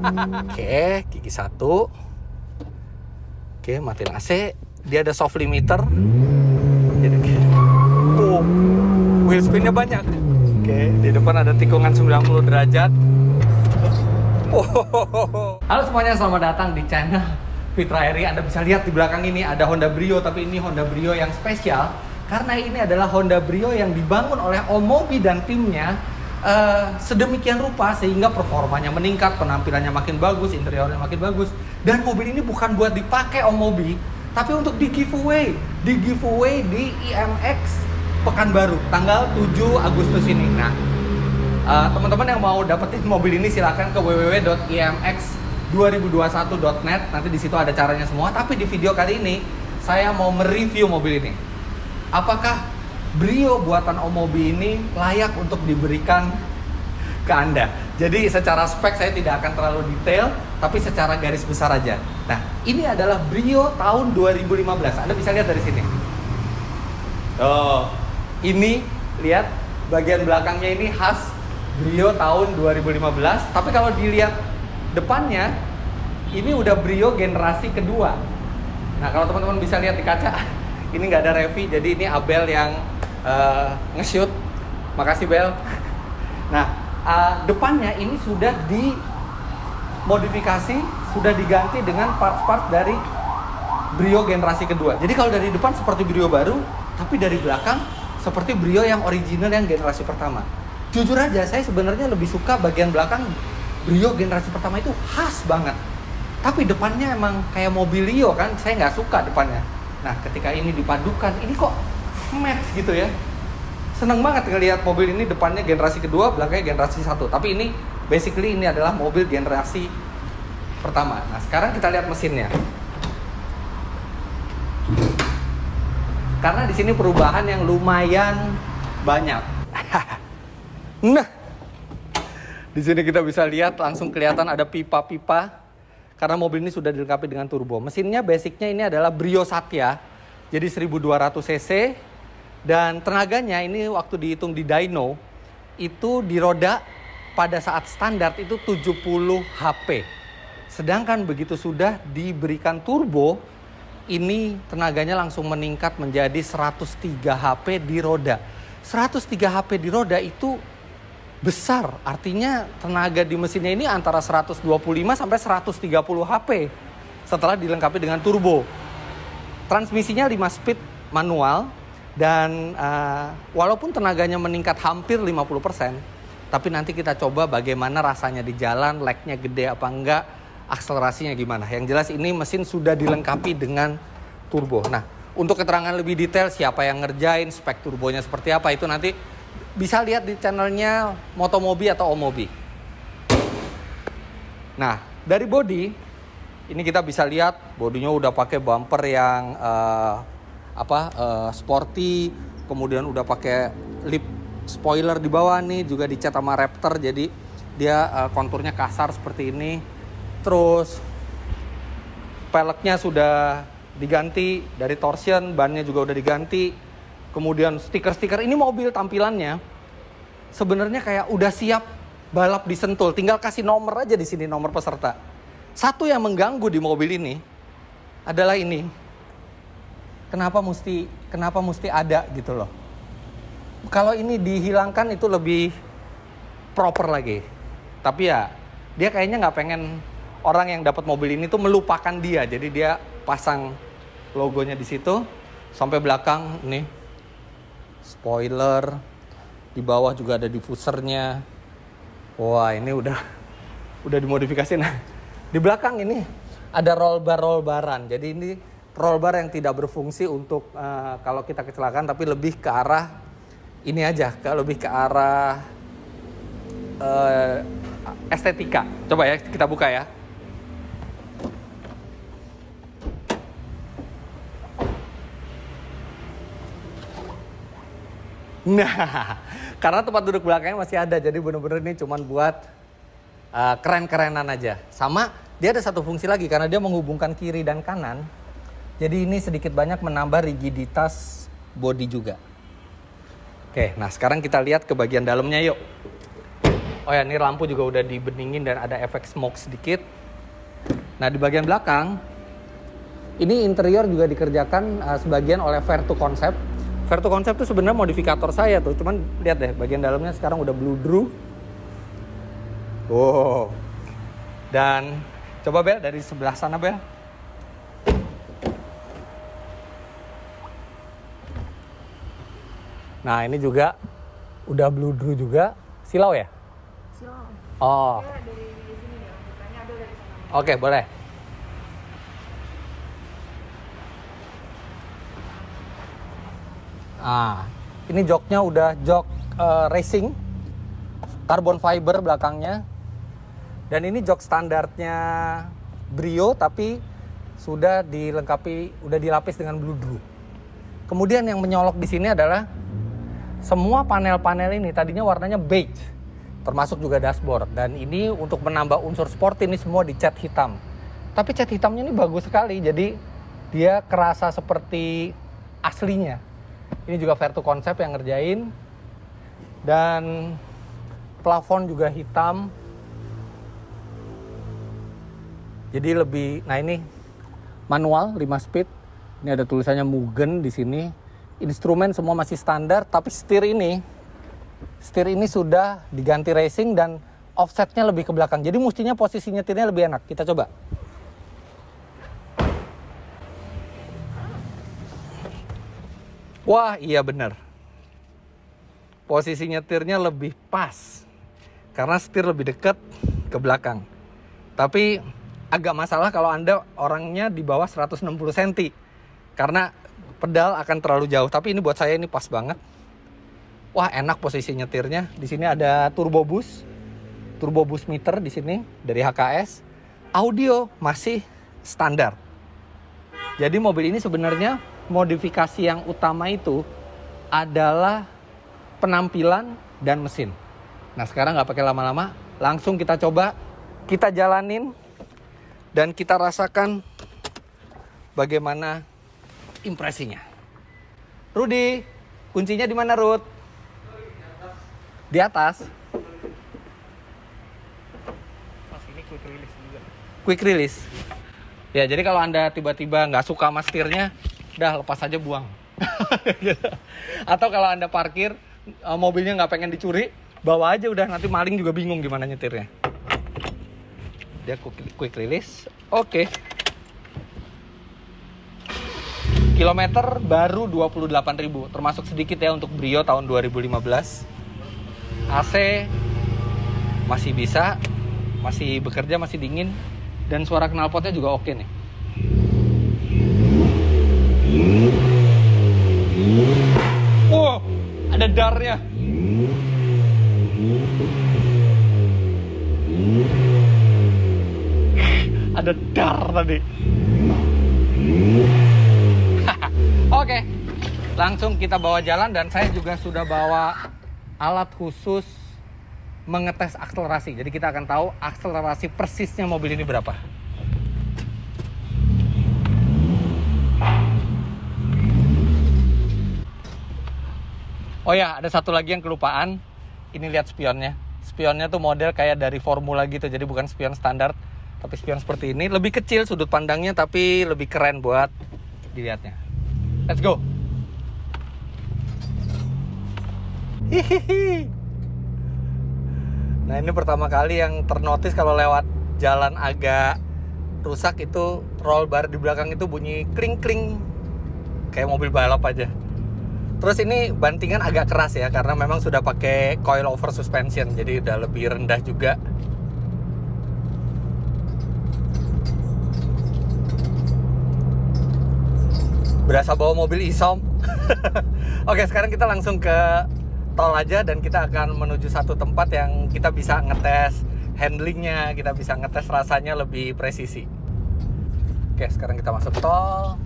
Oke, gigi 1. Oke, matiin AC. Dia ada soft limiter. Jadi wheel spinnya banyak. Oke, di depan ada tikungan 90 derajat. Halo semuanya, selamat datang di channel Fitra Eri. Anda bisa lihat di belakang ini ada Honda Brio, tapi ini Honda Brio yang spesial karena ini adalah Honda Brio yang dibangun oleh Omobi dan timnya sedemikian rupa sehingga performanya meningkat, penampilannya makin bagus, interiornya makin bagus. Dan mobil ini bukan buat dipakai Omobi, tapi untuk di giveaway di IMX Pekanbaru tanggal 7 Agustus ini. Nah, teman-teman yang mau dapetin mobil ini silahkan ke www.imx2021.net. Nanti di situ ada caranya semua. Tapi di video kali ini saya mau mereview mobil ini. Apakah Brio buatan Omobi ini layak untuk diberikan ke Anda? Jadi secara spek saya tidak akan terlalu detail, tapi secara garis besar aja. Nah, ini adalah Brio tahun 2015. Anda bisa lihat dari sini. Oh, ini lihat bagian belakangnya ini khas Brio tahun 2015. Tapi kalau dilihat depannya, ini udah Brio generasi kedua. Nah, kalau teman-teman bisa lihat di kaca, ini nggak ada revi, jadi ini Abel yang nge-shoot. Makasih Bel. Nah, depannya ini sudah dimodifikasi, sudah diganti dengan part-part dari Brio generasi kedua. Jadi kalau dari depan seperti Brio baru, tapi dari belakang seperti Brio yang original yang generasi pertama. Jujur aja, saya sebenarnya lebih suka bagian belakang Brio generasi pertama itu khas banget. Tapi depannya emang kayak Mobilio kan, saya nggak suka depannya. Nah, ketika ini dipadukan, ini kok match gitu ya. Seneng banget ngelihat mobil ini depannya generasi kedua, belakangnya generasi 1. Tapi ini basically ini adalah mobil generasi pertama. Nah, sekarang kita lihat mesinnya. Karena di sini perubahan yang lumayan banyak. Nah, di sini kita bisa lihat langsung kelihatan ada pipa-pipa karena mobil ini sudah dilengkapi dengan turbo. Mesinnya basicnya ini adalah Brio Satya, jadi 1200 cc. Dan tenaganya ini waktu dihitung di dyno, itu di roda pada saat standar itu 70 HP. Sedangkan begitu sudah diberikan turbo, ini tenaganya langsung meningkat menjadi 103 HP di roda. 103 HP di roda itu besar, artinya tenaga di mesinnya ini antara 125 sampai 130 HP setelah dilengkapi dengan turbo. Transmisinya 5 speed manual. Dan walaupun tenaganya meningkat hampir 50%, tapi nanti kita coba bagaimana rasanya di jalan, lagnya gede apa enggak, akselerasinya gimana. Yang jelas ini mesin sudah dilengkapi dengan turbo. Nah, untuk keterangan lebih detail siapa yang ngerjain, spek turbonya seperti apa, itu nanti bisa lihat di channelnya Motomobi atau Omobi. Nah, dari body, ini kita bisa lihat bodinya udah pakai bumper yang sporty, kemudian udah pakai lip spoiler di bawah nih, juga dicat sama Raptor, jadi dia konturnya kasar seperti ini. Terus peleknya sudah diganti dari torsion, bannya juga udah diganti. Kemudian stiker-stiker, ini mobil tampilannya sebenarnya kayak udah siap balap di Sentul, tinggal kasih nomor aja di sini, nomor peserta. Satu yang mengganggu di mobil ini adalah ini. Kenapa mesti ada gitu loh. Kalau ini dihilangkan itu lebih proper lagi. Tapi ya dia kayaknya nggak pengen orang yang dapat mobil ini tuh melupakan dia. Jadi dia pasang logonya di situ. Sampai belakang nih spoiler, di bawah juga ada diffusernya. Wah, ini udah dimodifikasi. Nah, di belakang ini ada roll baran. Jadi ini roll bar yang tidak berfungsi untuk kalau kita kecelakaan, tapi lebih ke arah ini aja, lebih ke arah estetika. Coba ya, kita buka ya. Nah, karena tempat duduk belakangnya masih ada, jadi bener-bener ini cuman buat keren-kerenan aja. Sama dia ada satu fungsi lagi, karena dia menghubungkan kiri dan kanan. Jadi ini sedikit banyak menambah rigiditas bodi juga. Oke, nah sekarang kita lihat ke bagian dalamnya yuk. Oh ya, ini lampu juga udah dibeningin dan ada efek smoke sedikit. Nah, di bagian belakang, ini interior juga dikerjakan sebagian oleh Vertu Concept. Vertu Concept itu sebenarnya modifikator saya tuh, cuman lihat deh, bagian dalamnya sekarang udah bludru. Wow. Dan coba Bel, dari sebelah sana Bel. Nah, ini juga udah bludru juga. Silau ya? Silau. Oh. Ya, dari sini ya, bukannya ada dari sana. Oke, boleh. Nah, ini joknya udah jok racing, carbon fiber belakangnya. Dan ini jok standarnya Brio, tapi sudah dilengkapi, udah dilapis dengan bludru. Kemudian yang menyolok di sini adalah semua panel-panel ini tadinya warnanya beige. Termasuk juga dashboard, dan ini untuk menambah unsur sport ini semua dicat hitam. Tapi cat hitamnya ini bagus sekali, jadi dia kerasa seperti aslinya. Ini juga Vertu Concept yang ngerjain, dan plafon juga hitam. Jadi lebih, nah ini manual 5 speed. Ini ada tulisannya Mugen di sini. Instrumen semua masih standar, tapi setir ini sudah diganti racing dan offsetnya lebih ke belakang. Jadi mestinya posisi nyetirnya lebih enak. Kita coba. Wah, iya benar. Posisi nyetirnya lebih pas. Karena setir lebih dekat ke belakang. Tapi agak masalah kalau Anda orangnya di bawah 160 cm. Karena pedal akan terlalu jauh. Tapi ini buat saya ini pas banget. Wah, enak posisi nyetirnya. Di sini ada turbo boost meter di sini dari HKS. Audio masih standar. Jadi mobil ini sebenarnya modifikasi yang utama itu adalah penampilan dan mesin. Nah, sekarang nggak pakai lama-lama, langsung kita coba, kita jalanin dan kita rasakan bagaimana impresinya. Rudy, kuncinya di mana, Rud? Di atas. Mas, ini quick release juga. Quick release. Ya, jadi kalau Anda tiba-tiba nggak suka sama setirnya, udah lepas aja buang. Atau kalau Anda parkir, mobilnya nggak pengen dicuri, bawa aja udah, nanti maling juga bingung gimana nyetirnya. Dia quick release. Oke. Kilometer baru 28.000, termasuk sedikit ya untuk Brio tahun 2015. AC masih bisa, masih bekerja, masih dingin, dan suara knalpotnya juga oke nih. Wow, ada darnya. Ada dar tadi. Oke, langsung kita bawa jalan, dan saya juga sudah bawa alat khusus mengetes akselerasi. Jadi kita akan tahu akselerasi persisnya mobil ini berapa. Oh ya, ada satu lagi yang kelupaan. Ini lihat spionnya. Spionnya tuh model kayak dari Formula gitu. Jadi bukan spion standar, tapi spion seperti ini. Lebih kecil sudut pandangnya, tapi lebih keren buat dilihatnya. Let's go. Hihihi. Nah, ini pertama kali yang ternotis kalau lewat jalan agak rusak itu roll bar di belakang itu bunyi kling-kling kayak mobil balap aja. Terus ini bantingan agak keras ya, karena memang sudah pakai coil over suspension, jadi udah lebih rendah juga. Berasa bawa mobil isom. Oke, sekarang kita langsung ke tol aja, dan kita akan menuju satu tempat yang kita bisa ngetes handlingnya, kita bisa ngetes rasanya lebih presisi. Oke, sekarang kita masuk tol.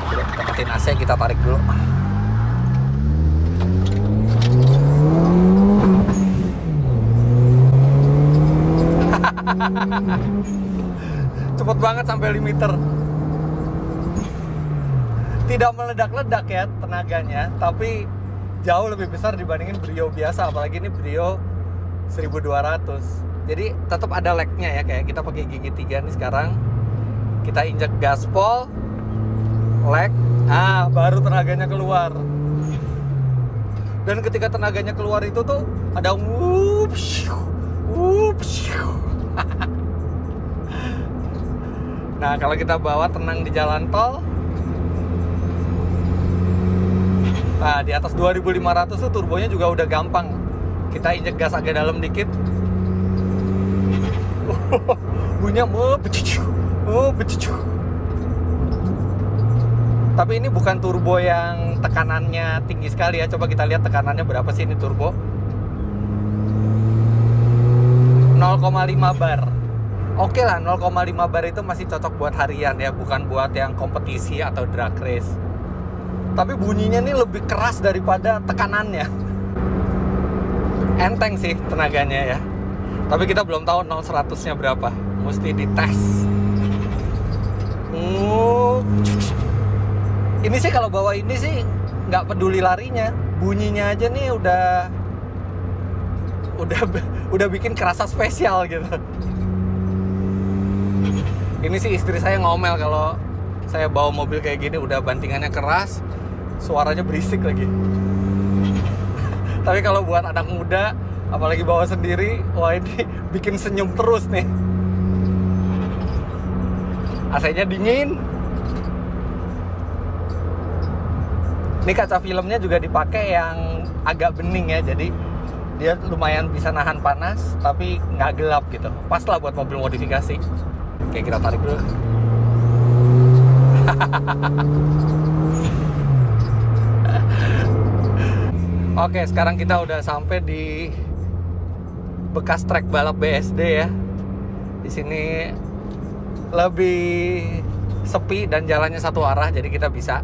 Oke, kita matiin AC, kita tarik dulu. Cepet banget sampai limiter. Tidak meledak-ledak ya tenaganya, tapi jauh lebih besar dibandingin Brio biasa, apalagi ini Brio 1200. Jadi tetap ada lag-nya ya, kayak kita pakai gigi 3 nih sekarang. Kita injek gaspol, lag, baru tenaganya keluar. Dan ketika tenaganya keluar itu tuh ada wup, Nah, kalau kita bawa tenang di jalan tol, nah di atas 2500 tuh turbonya juga udah gampang. Kita injek gas agak dalam dikit, bunyinya Tapi ini bukan turbo yang tekanannya tinggi sekali ya. Coba kita lihat tekanannya berapa sih ini turbo. 0,5 bar. Oke lah, 0,5 bar itu masih cocok buat harian ya, bukan buat yang kompetisi atau drag race. Tapi bunyinya nih lebih keras daripada tekanannya. Enteng sih tenaganya ya. Tapi kita belum tahu 0-100-nya berapa. Mesti dites. Ini sih kalau bawa ini sih nggak peduli larinya. Bunyinya aja nih udah bikin kerasa spesial gitu. Ini sih istri saya ngomel kalau saya bawa mobil kayak gini, udah bantingannya keras, suaranya berisik lagi. Tapi kalau buat anak muda, apalagi bawa sendiri, wah ini bikin senyum terus nih. AC-nya dingin. Ini kaca filmnya juga dipakai yang agak bening ya, jadi dia lumayan bisa nahan panas, tapi nggak gelap gitu. Pas lah buat mobil modifikasi. Oke, kita tarik dulu. Oke, sekarang kita udah sampai di bekas trek balap BSD ya. Di sini lebih sepi dan jalannya satu arah, jadi kita bisa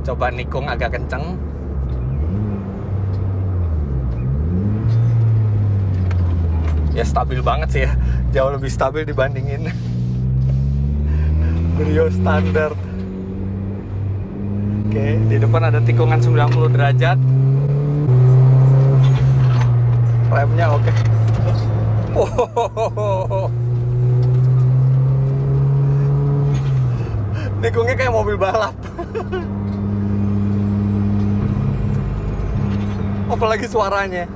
coba nikung agak kenceng. Ya stabil banget sih ya, jauh lebih stabil dibandingin Brio standar. Oke, di depan ada tikungan 90 derajat. Remnya oke. Nikungnya kayak mobil balap. Apalagi suaranya.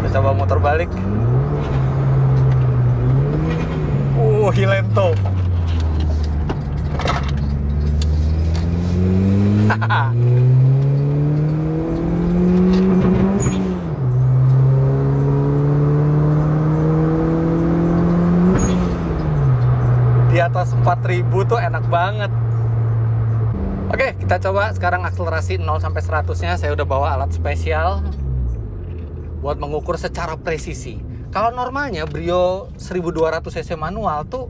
Kita coba muter balik. Hilento. Di atas 4000 tuh enak banget. Oke, kita coba sekarang akselerasi 0 sampai 100-nya. Saya udah bawa alat spesial buat mengukur secara presisi. Kalau normalnya Brio 1200 cc manual tuh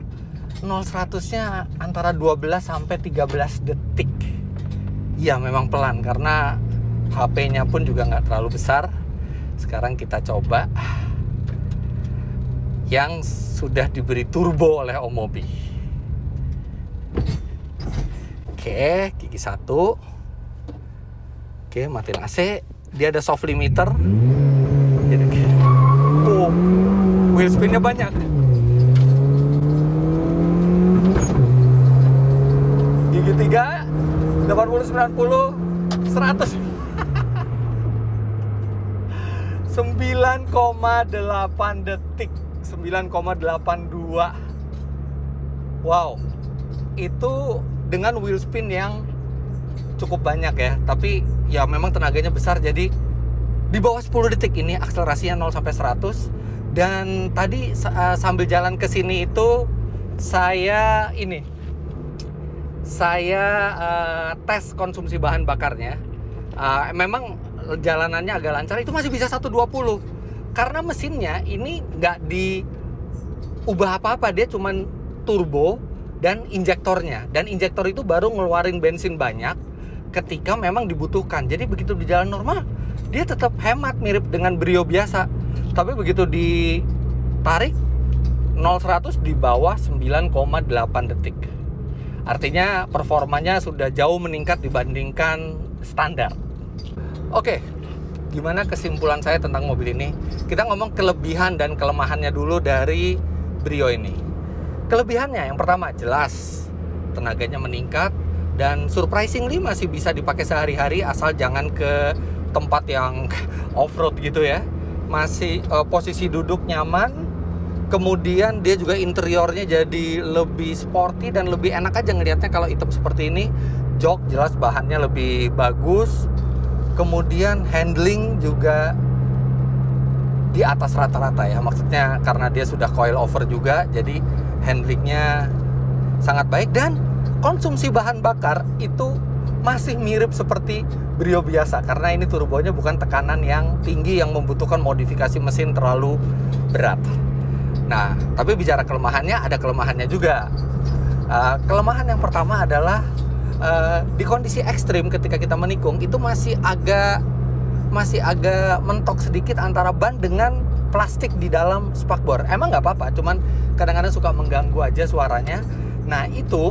0-100-nya antara 12 sampai 13 detik. Iya, memang pelan karena HP-nya pun juga nggak terlalu besar. Sekarang kita coba yang sudah diberi turbo oleh Omobi. Oke, gigi 1. Oke, matiin AC. Dia ada soft limiter. Jadi, wheel spinnya banyak. Gigi 3, 80, 90, 100. 9,8 detik. 9,82. Wow. Itu dengan wheel spin yang cukup banyak ya. Tapi ya memang tenaganya besar, jadi di bawah 10 detik ini akselerasinya 0 sampai 100. Dan tadi sambil jalan ke sini itu saya tes konsumsi bahan bakarnya. Memang jalanannya agak lancar, itu masih bisa 120. Karena mesinnya ini nggak diubah apa-apa, dia cuman turbo dan injektornya. Dan injektor itu baru ngeluarin bensin banyak ketika memang dibutuhkan. Jadi begitu di jalan normal, dia tetap hemat mirip dengan Brio biasa. Tapi begitu ditarik 0-100 di bawah 9,8 detik. Artinya performanya sudah jauh meningkat dibandingkan standar. Oke, gimana kesimpulan saya tentang mobil ini? Kita ngomong kelebihan dan kelemahannya dulu dari Brio ini. Kelebihannya yang pertama jelas tenaganya meningkat dan surprisingly masih bisa dipakai sehari-hari asal jangan ke tempat yang off-road gitu ya. Masih posisi duduk nyaman. Kemudian dia juga interiornya jadi lebih sporty dan lebih enak aja ngelihatnya kalau hitam seperti ini. Jok jelas bahannya lebih bagus. Kemudian handling juga di atas rata-rata ya. Maksudnya karena dia sudah coil over juga, jadi handlingnya sangat baik. Dan konsumsi bahan bakar itu masih mirip seperti Brio biasa. Karena ini turbonya bukan tekanan yang tinggi yang membutuhkan modifikasi mesin terlalu berat. Nah, tapi bicara kelemahannya, ada kelemahannya juga. Kelemahan yang pertama adalah di kondisi ekstrim ketika kita menikung itu masih agak mentok sedikit antara ban dengan plastik di dalam spakbor. Emang nggak apa-apa, cuman kadang-kadang suka mengganggu aja suaranya. Nah itu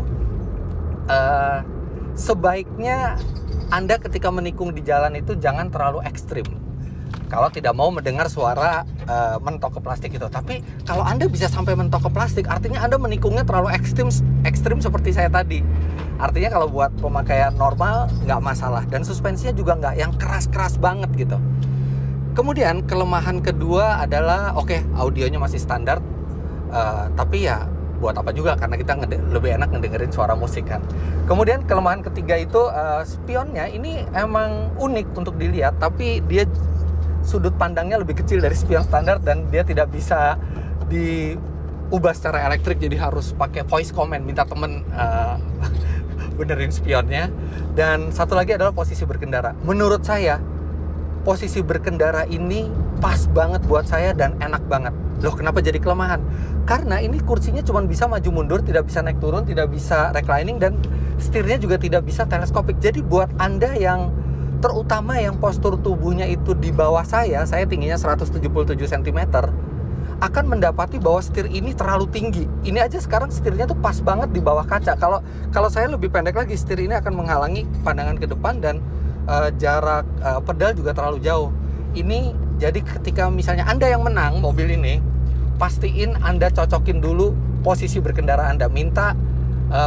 sebaiknya Anda ketika menikung di jalan itu jangan terlalu ekstrim. Kalau tidak mau mendengar suara mentok ke plastik itu. Tapi kalau Anda bisa sampai mentok ke plastik, artinya Anda menikungnya terlalu ekstrim seperti saya tadi. Artinya kalau buat pemakaian normal nggak masalah. Dan suspensinya juga nggak yang keras-keras banget gitu. Kemudian kelemahan kedua adalah audionya masih standar. Tapi ya buat apa juga, karena kita lebih enak ngedengerin suara musik kan. Kemudian kelemahan ketiga itu spionnya ini emang unik untuk dilihat. Tapi dia sudut pandangnya lebih kecil dari spion standar dan dia tidak bisa diubah secara elektrik, jadi harus pakai voice command, minta temen benerin spionnya. Dan satu lagi adalah posisi berkendara. Menurut saya posisi berkendara ini pas banget buat saya dan enak banget. Loh, kenapa jadi kelemahan? Karena ini kursinya cuma bisa maju mundur, tidak bisa naik turun, tidak bisa reclining, dan setirnya juga tidak bisa teleskopik. Jadi buat Anda yang terutama yang postur tubuhnya itu di bawah saya tingginya 177 cm, akan mendapati bahwa setir ini terlalu tinggi. Ini aja sekarang setirnya tuh pas banget di bawah kaca. Kalau saya lebih pendek lagi, setir ini akan menghalangi pandangan ke depan dan jarak pedal juga terlalu jauh. Ini jadi ketika misalnya Anda yang menang mobil ini, pastiin Anda cocokin dulu posisi berkendara Anda. Minta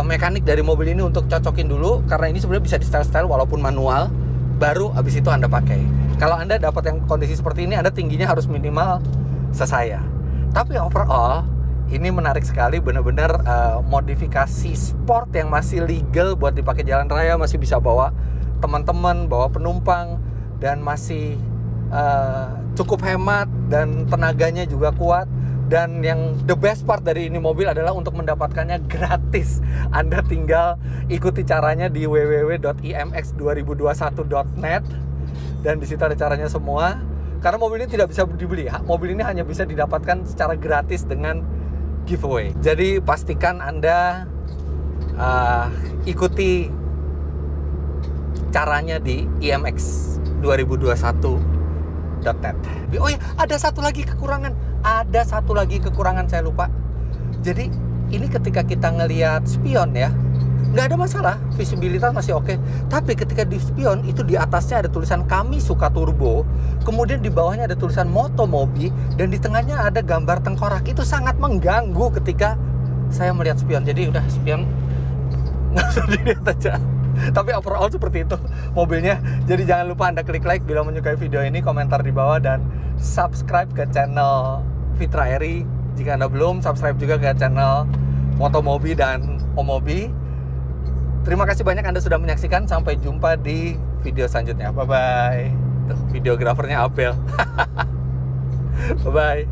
mekanik dari mobil ini untuk cocokin dulu, karena ini sebenarnya bisa di style-style walaupun manual. Baru abis itu Anda pakai. Kalau Anda dapat yang kondisi seperti ini, Anda tingginya harus minimal sesaya. Tapi overall ini menarik sekali, benar-benar modifikasi sport yang masih legal buat dipakai jalan raya, masih bisa bawa teman-teman, bawa penumpang, dan masih cukup hemat dan tenaganya juga kuat. Dan yang the best part dari ini mobil adalah untuk mendapatkannya gratis. Anda tinggal ikuti caranya di www.imx2021.net dan di situ ada caranya semua. Karena mobil ini tidak bisa dibeli, mobil ini hanya bisa didapatkan secara gratis dengan giveaway. Jadi pastikan Anda ikuti caranya di imx2021.net. Oh ya, ada satu lagi kekurangan saya lupa. Jadi ini ketika kita ngelihat spion ya, nggak ada masalah, visibilitas masih oke. Tapi ketika di spion itu di atasnya ada tulisan kami suka turbo, kemudian di bawahnya ada tulisan Motomobi, dan di tengahnya ada gambar tengkorak. Itu sangat mengganggu ketika saya melihat spion. Jadi udah spion nggak usah dilihat aja. Tapi overall seperti itu mobilnya. Jadi jangan lupa Anda klik like bila menyukai video ini, komentar di bawah, dan subscribe ke channel Fitra Eri jika Anda belum. Subscribe juga ke channel Motomobi dan Omobi. Terima kasih banyak Anda sudah menyaksikan. Sampai jumpa di video selanjutnya. Bye bye. Tuh, videografernya Abel. Bye bye.